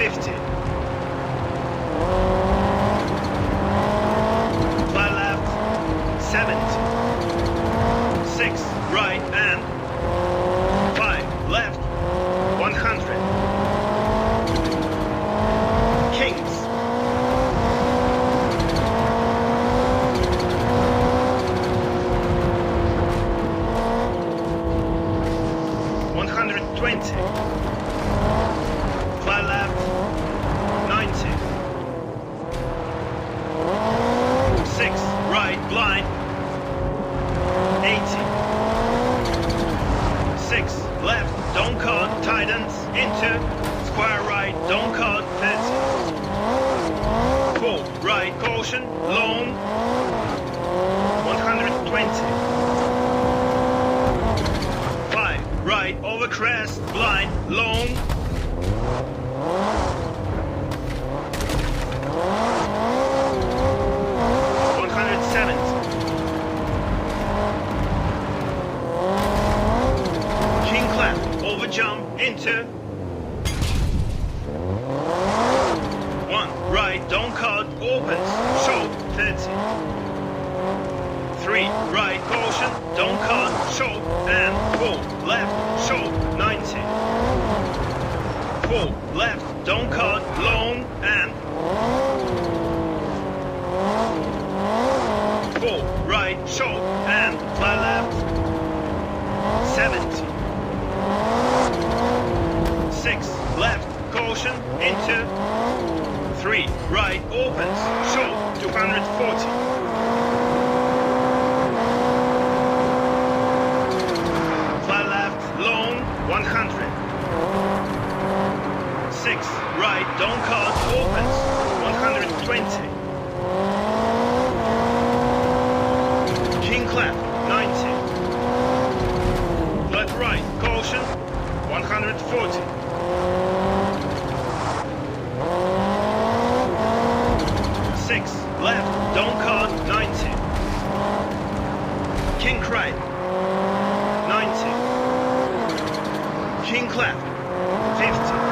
50. Fly left, 70. 6 right and 5 left, 100. Kings. Fly left, 90. 6 right blind, 80. 6 left, don't cut, tightens, into, square right, don't cut, 30. 4 right, caution, long, 120. 5 right, over crest, blind, long, 170. King clap, over jump, into 1 right, don't cut, opens, show, 30. 3 right, caution, don't cut, show, and 4 left, show, 90. 4 left, don't cut, long, and 4 right, show, and fly left, 70. 6 left, caution, into 3 right, opens, show, 240. Fly left, long, 100. 6 right, don't cut, opens, 120. King clap, 90. Left right, caution, 140. 6 left, don't cut, 90. King right, 90. King clap, 50.